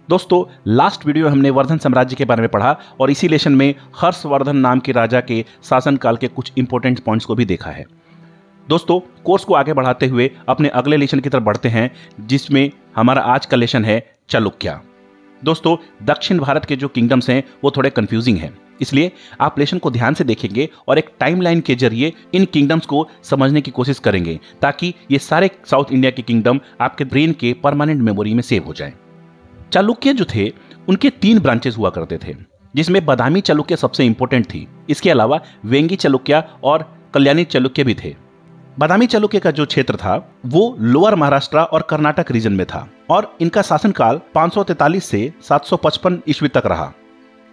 दोस्तों, last video में हमने वर्धन साम्राज्य के बारे में पढ़ा और इसी लेसन में हर्षवर्धन नाम के राजा के शासनकाल के कुछ इंपॉर्टेंट पॉइंट्स को भी देखा है। दोस्तों, कोर्स को आगे बढ़ाते हुए अपने अगले लेसन की तरफ बढ़ते हैं, जिसमें हमारा आज का लेसन है चालुक्य। दोस्तों, दक्षिण भारत के जो किंगडम्स हैं वो थोड़े कंफ्यूजिंग हैं, इसलिए आप लेसन को ध्यान से देखेंगे और एक टाइमलाइन के जरिए इन किंगडम्स को समझने की कोशिश करेंगे, ताकि ये सारे साउथ इंडिया के किंगडम आपके ब्रेन के परमानेंट मेमोरी में सेव हो जाएं। चालुक्य जो थे उनके 3 ब्रांचेस हुआ करते थे, जिसमें बादामी चालुक्य सबसे इंपॉर्टेंट थी। इसके अलावा वेंगी चालुक्य और कल्याणी चालुक्य भी थे। बादामी चालुक्य का जो क्षेत्र था वो लोअर महाराष्ट्र और कर्नाटक रीजन में था और इनका शासनकाल 543 से 755 ईस्वी तक रहा।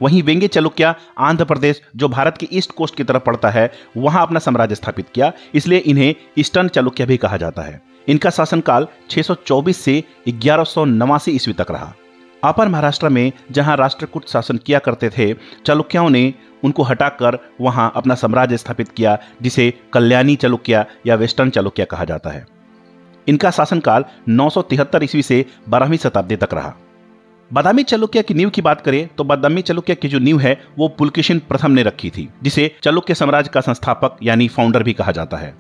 वहीं वेंगी चालुक्य आंध्र प्रदेश, जो भारत की ईस्ट कोस्ट की तरफ पड़ता है, वहां अपना साम्राज्य स्थापित किया, इसलिए इन्हें ईस्टर्न चालुक्य भी कहा जाता है। इनका शासनकाल 624 से 1189 ईस्वी तक रहा। अपर महाराष्ट्र में जहां राष्ट्रकूट शासन किया करते थे, चालुक्यों ने उनको हटाकर वहां अपना साम्राज्य स्थापित किया, जिसे कल्याणी चालुक्य या वेस्टर्न चालुक्य कहा जाता है। इनका शासनकाल 973 ईस्वी से 12वीं शताब्दी तक रहा। बादामी चालुक्य की नींव की बात करें तो बादामी चालुक्य की जो नींव है वो पुलकेशिन प्रथम ने रखी थी, जिसे चालुक्य साम्राज्य का संस्थापक यानी फाउंडर भी कहा जाता है।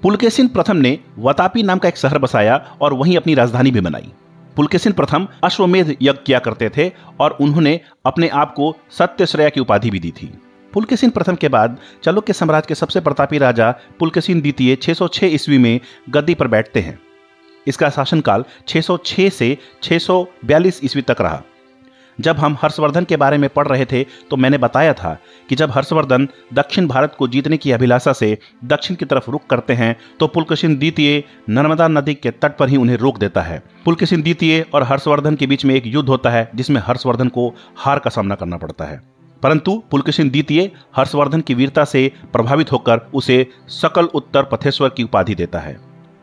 पुलकेशिन प्रथम ने वतापी नाम का एक शहर बसाया और वहीं अपनी राजधानी भी बनाई। पुलकेशिन प्रथम अश्वमेध यज्ञ किया करते थे और उन्होंने अपने आप को सत्यश्रेया की उपाधि भी दी थी। पुलकेशिन प्रथम के बाद चालुक्य साम्राज्य के सबसे प्रतापी राजा पुलकेशिन द्वितीय 606 ईस्वी में गद्दी पर बैठते हैं। इसका शासनकाल 606 से 642 ईस्वी तक रहा। जब हम हर्षवर्धन के बारे में पढ़ रहे थे तो मैंने बताया था कि जब हर्षवर्धन दक्षिण भारत को जीतने की अभिलाषा से दक्षिण की तरफ रुख करते हैं तो पुलकेशिन द्वितीय नर्मदा नदी के तट पर ही उन्हें रोक देता है। पुलकेशिन द्वितीय और हर्षवर्धन के बीच में एक युद्ध होता है, जिसमें हर्षवर्धन को हार का सामना करना पड़ता है, परंतु पुलकेशिन द्वितीय हर्षवर्धन की वीरता से प्रभावित होकर उसे सकल उत्तर पथेश्वर की उपाधि देता है।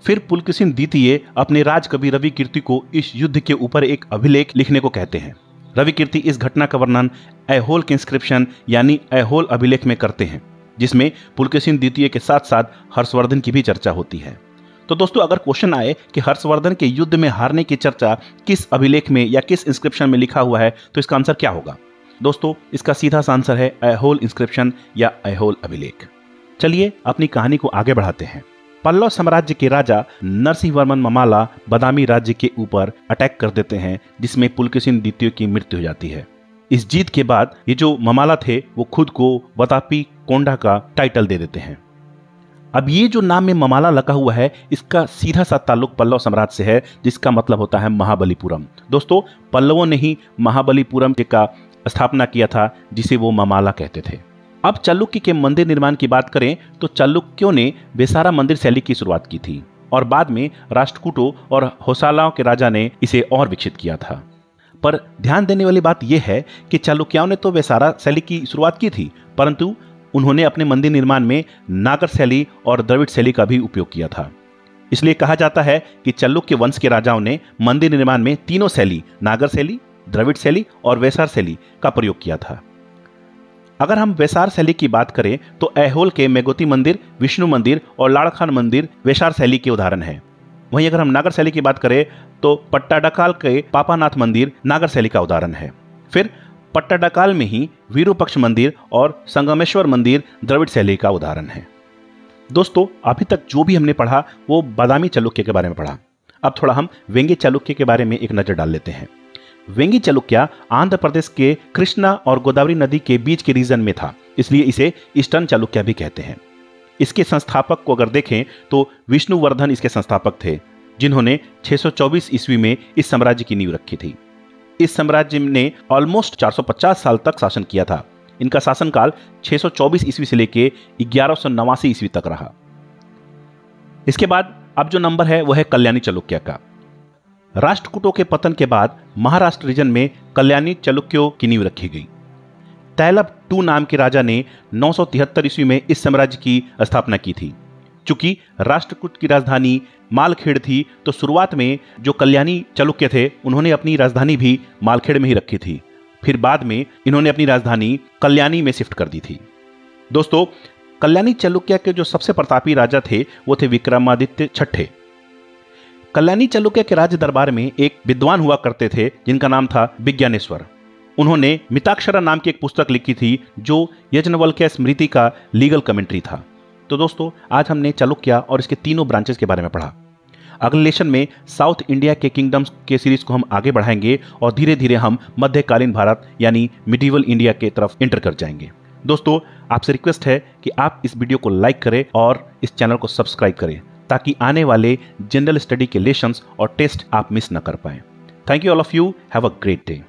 फिर पुलकेशिन द्वितीय अपने राजकवि रवि कीर्ति को इस युद्ध के ऊपर एक अभिलेख लिखने को कहते हैं। रवि कीर्ति इस घटना का वर्णन ऐहोल के इंस्क्रिप्शन यानी ऐहोल अभिलेख में करते हैं, जिसमें पुलकेशिन द्वितीय के साथ साथ हर्षवर्धन की भी चर्चा होती है। तो दोस्तों, अगर क्वेश्चन आए कि हर्षवर्धन के युद्ध में हारने की चर्चा किस अभिलेख में या किस इंस्क्रिप्शन में लिखा हुआ है, तो इसका आंसर क्या होगा? दोस्तों, इसका सीधा सा आंसर है ऐहोल इंस्क्रिप्शन या ऐहोल अभिलेख। चलिए अपनी कहानी को आगे बढ़ाते हैं। पल्लव साम्राज्य के राजा नरसिंह वर्मन ममाला बादामी राज्य के ऊपर अटैक कर देते हैं, जिसमें पुलकेशिन द्वितीय की मृत्यु हो जाती है। इस जीत के बाद ये जो ममाला थे वो खुद को वतापी कोंडा का टाइटल दे देते हैं। अब ये जो नाम में ममाला लगा हुआ है, इसका सीधा सा ताल्लुक पल्लव साम्राज्य से है, जिसका मतलब होता है महाबलीपुरम। दोस्तों, पल्लवों ने ही महाबलीपुरम का स्थापना किया था, जिसे वो ममाला कहते थे। अब चालुक्य के मंदिर निर्माण की बात करें तो चालुक्यों ने वेसारा मंदिर शैली की शुरुआत की थी और बाद में राष्ट्रकूटों और होसालाओं के राजा ने इसे और विकसित किया था। पर ध्यान देने वाली बात यह है कि चालुक्यों ने तो वेसारा शैली की शुरुआत की थी, परंतु उन्होंने अपने मंदिर निर्माण में नागर शैली और द्रविड़ शैली का भी उपयोग किया था। इसलिए कहा जाता है कि चालुक्य वंश के राजाओं ने मंदिर निर्माण में तीनों शैली, नागर शैली, द्रविड़ शैली और वेसार शैली का प्रयोग किया था। अगर हम वेसार शैली की बात करें तो ऐहोल के मेगोती मंदिर, विष्णु मंदिर और लाड़खान मंदिर वेसार शैली के उदाहरण हैं। वहीं अगर हम नागर शैली की बात करें तो पट्टाडकाल के पापानाथ मंदिर नागर शैली का उदाहरण है। फिर पट्टाडकाल में ही वीरूपक्ष मंदिर और संगमेश्वर मंदिर द्रविड़ शैली का उदाहरण है। दोस्तों, अभी तक जो भी हमने पढ़ा वो बादामी चालुक्य के बारे में पढ़ा। अब थोड़ा हम वेंगी चालुक्य के बारे में एक नजर डाल लेते हैं। वेंगी चालुक्य आंध्र प्रदेश के कृष्णा और गोदावरी नदी के बीच के रीजन में था, इसलिए इसे ईस्टर्न चालुक्य भी कहते हैं। इसके संस्थापक को अगर देखें तो विष्णुवर्धन इसके संस्थापक थे, जिन्होंने 624 ईस्वी में इस साम्राज्य की नींव रखी थी। इस साम्राज्य ने ऑलमोस्ट 450 साल तक शासन किया था। इनका शासनकाल 624 ईस्वी से लेकर 1189 ईस्वी तक रहा। इसके बाद अब जो नंबर है वह है कल्याणी चालुक्य का। राष्ट्रकूटों के पतन के बाद महाराष्ट्र रीजन में कल्याणी चालुक्यों की नींव रखी गई। तैलब II नाम के राजा ने 973 ईस्वी में इस साम्राज्य की स्थापना की थी। चूंकि राष्ट्रकूट की राजधानी मालखेड़ थी, तो शुरुआत में जो कल्याणी चालुक्य थे उन्होंने अपनी राजधानी भी मालखेड़ में ही रखी थी। फिर बाद में इन्होंने अपनी राजधानी कल्याणी में शिफ्ट कर दी थी। दोस्तों, कल्याणी चालुक्य के जो सबसे प्रतापी राजा थे वो थे विक्रमादित्य छठे। कल्याणी चालुक्य के राज्य दरबार में एक विद्वान हुआ करते थे जिनका नाम था विज्ञानेश्वर। उन्होंने मिताक्षरा नाम की एक पुस्तक लिखी थी जो यज्ञवल्क्य स्मृति का लीगल कमेंट्री था। तो दोस्तों, आज हमने चालुक्य और इसके तीनों ब्रांचेस के बारे में पढ़ा। अगले लेसन में साउथ इंडिया के किंगडम्स के सीरीज को हम आगे बढ़ाएंगे और धीरे धीरे हम मध्यकालीन भारत यानी मिडिवल इंडिया के तरफ एंटर कर जाएंगे। दोस्तों, आपसे रिक्वेस्ट है कि आप इस वीडियो को लाइक करें और इस चैनल को सब्सक्राइब करें ताकि आने वाले जनरल स्टडी के लेसन्स और टेस्ट आप मिस न कर पाएं। Thank you all of you, have a great day.